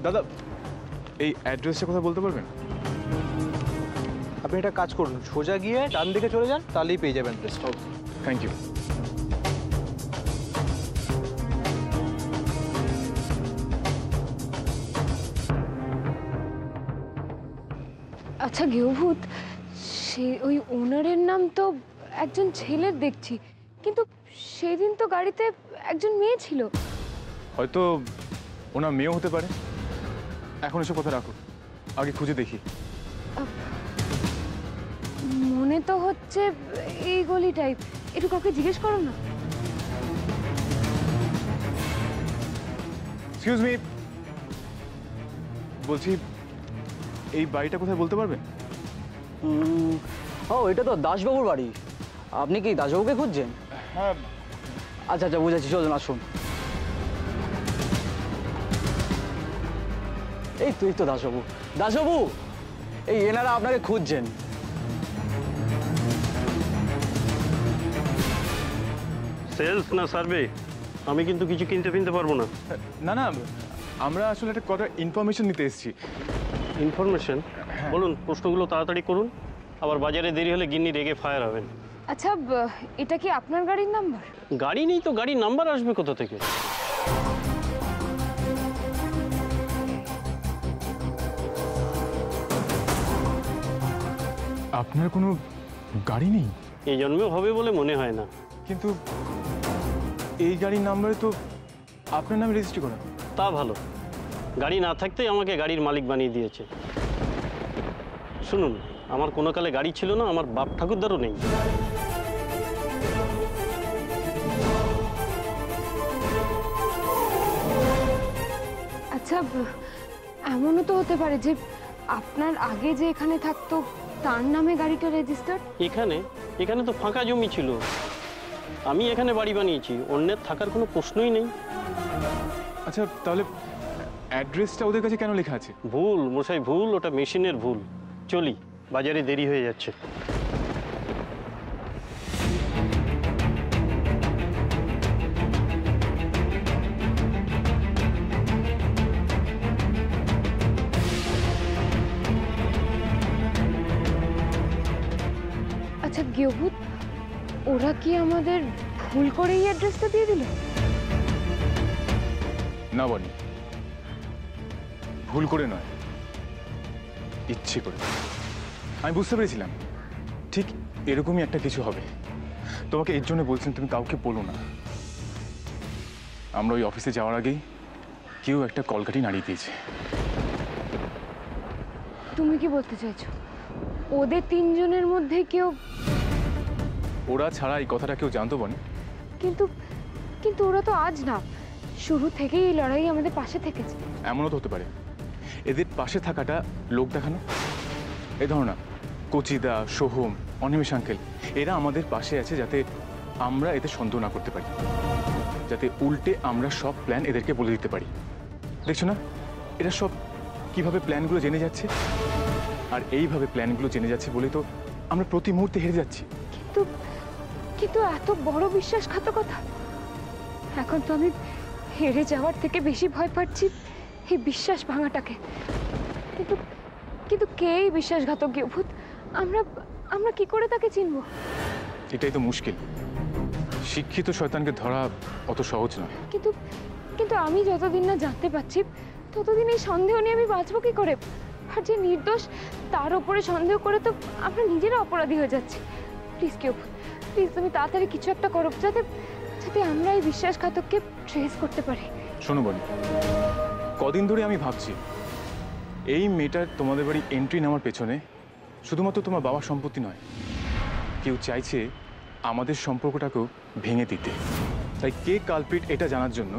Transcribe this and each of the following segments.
দাদা এই অ্যাড্রেসটা কথা বলতে পারবেন? আপনি একটা কাজ করুন, সোজা গিয়ে ডান দিকে চলে যান, তাহলেই পেয়ে যাবেন অ্যাড্রেসটা। Thank you. আচ্ছা গৃহভূত, সে ওই ওনারের নাম তো একজন ছেলের দেখছি, কিন্তু সেদিন তো গাড়িতে একজন মেয়ে ছিল। হয়তো ওনার মেয়েও হতে পারে। এখন এসব কথা রাখো, আগে খুঁজে দেখি। মনে তো হচ্ছে এই গলি টাইপ, একটু কাউকে জিজ্ঞেস করো না। এক্সকিউজ মি, বলছি এই বাড়িটা কোথায় বলতে পারবেন? ও, এটা তো দাসবাবুর বাড়ি। আপনি কি দাসবাবুকে খুঁজছেন? হ্যাঁ। আচ্ছা আচ্ছা, বুঝেছি, চলুন আসুন। এই তুই তো দাসবাবু। দাসবাবু, এই এনারা আপনাকে খুঁজছেন। সেলস না সার্ভে, আমি কিন্তু কিছু কিনতে ফিনতে পারবো না। না না, আমরা আসলে একটা কটা ইনফরমেশন নিতে এসেছি। ইনফরমেশন? বলুন, প্রশ্নগুলো তাড়াতাড়ি করুন, আবার বাজারে দেরি হলে গিন্নি রেগে ফায়ার হবেন। আচ্ছা, এটা কি আপনার গাড়ির নাম্বার? গাড়ি নেই তো গাড়ির নাম্বার আসবে কোথা থেকে? আপনার কোনো গাড়ি নেই? এই জন্মেও হবে বলে মনে হয় না। কিন্তু এই গাড়ির নাম্বারে তো আপনার নামে রেজিস্ট্রি করা। তা ভালো, গাড়ি না থাকতেই আমাকে গাড়ির মালিক বানিয়ে দিয়েছে। শুনুন, আমার কোনো কালে গাড়ি ছিল না, আমার বাপ ঠাকুরদারও নেই। আচ্ছা, এমনও তো হতে পারে যে আপনার আগে যে এখানে থাকতো তার নামে গাড়িটা রেজিস্টার্ড। এখানে তো ফাঁকা জমি ছিল, আমি এখানে বাড়ি বানিয়েছি, অন্যের থাকার কোনো প্রশ্নই নেই। আচ্ছা, তাহলে অ্যাড্রেসটা ওদের কাছে কেন লেখা আছে? ভুল মশাই, ভুল, ওটা মেশিনের ভুল। চলি, বাজারে দেরি হয়ে যাচ্ছে। আচ্ছা গৃহভূত, ওরা কি আমাদের ভুল করে এই অ্যাড্রেসটা দিয়ে দিল? না বনি, ভুল করে নয়, ইচ্ছে করে। আমি বুঝতে পেরেছিলাম ঠিক এরকমই একটা কিছু হবে। তোমাকে এর জন্য বলছিলাম তুমি কাউকে বলো না। আমরা ওই অফিসে যাওয়ার আগেই কেউ একটা কলকাঠি নাড়িয়ে দিয়েছে। তুমি কি বলতে চাইছো ওদের তিনজনের মধ্যে কেউ? ওরা ছাড়া এই কথাটা কেউ জানতো বনি? কিন্তু কিন্তু ওরা তো আজ না, শুরু থেকেই এই লড়াই আমাদের পাশে থেকেছে। এমনও তো হতে পারে এদের পাশে থাকাটা লোক দেখানো। এই ধরো না, কচিদা, সোহম, অনিমেষ আঙ্কেল, এরা আমাদের পাশে আছে যাতে আমরা এতে সন্দেহ না করতে পারি, যাতে উল্টে আমরা সব প্ল্যান এদেরকে বলে দিতে পারি। দেখছো না এরা সব কিভাবে প্ল্যানগুলো জেনে যাচ্ছে, আর এইভাবে প্ল্যানগুলো জেনে যাচ্ছে বলে তো আমরা প্রতি মুহূর্তে হেরে যাচ্ছি। কিন্তু কিন্তু এত বড় বিশ্বাসঘাতকতা, এখন তো আমি হেরে যাওয়ার থেকে বেশি ভয় পাচ্ছি এই বিশ্বাস ভাঙাটাকে। কিন্তু কিন্তু কে এই বিশ্বাসঘাতক গৃহভূত? আমরা আমরা কি করে তাকে চিনব? এটাই তো মুশকিল, শিক্ষিত শয়তানকে ধরা অত সহজ নয়। কিন্তু কিন্তু আমি যতদিন না জানতে পারছি ততদিন এই সন্দেহ নিয়ে আমি বাঁচবো কি করে? আর যে নির্দোষ তার উপরে সন্দেহ করে তো আমরা নিজেরা অপরাধী হয়ে যাচ্ছি। প্লিজ গৃহভূত, প্লিজ তুমি তাড়াতাড়ি কিছু একটা করো, যাতে যাতে আমরা এই বিশ্বাসঘাতককে ট্রেস করতে পারি। শোনো বলি, কদিন ধরে আমি ভাবছি এই মেয়েটার তোমাদের বাড়ি এন্ট্রি নেওয়ার পেছনে শুধুমাত্র তোমার বাবার সম্পত্তি নয়, কেউ চাইছে আমাদের সম্পর্কটাকেও ভেঙে দিতে। তাই কে কালপিট এটা জানার জন্য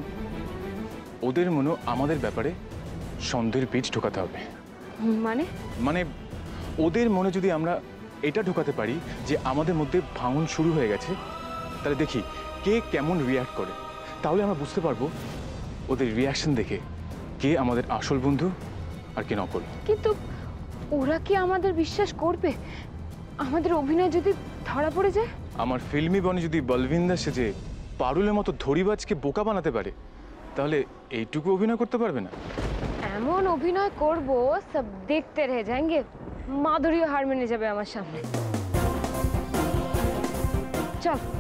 ওদের মনে আমাদের ব্যাপারে সন্দেহের বীজ ঢোকাতে হবে। মানে মানে ওদের মনে যদি আমরা এটা ঢোকাতে পারি যে আমাদের মধ্যে ভাঙন শুরু হয়ে গেছে, তাহলে দেখি কে কেমন রিয়্যাক্ট করে। তাহলে আমরা বুঝতে পারবো ওদের রিয়াকশন দেখে কে আমাদের আসল বন্ধু আর কে নকল। কিন্তু ওরা কি আমাদের বিশ্বাস করবে? আমাদের অভিনয় যদি ধরা পড়ে যায়? আমার ফিল্মি বনে যদি বলবিন্দা সেজে পারুলের মতো ধরিবাজকে বোকা বানাতে পারে, তাহলে এইটুকু অভিনয় করতে পারবে না? এমন অভিনয় করব সব দেখতে রয়ে যাएंगे। মাধুরীও হার মেনে যাবে আমার সামনে। চল।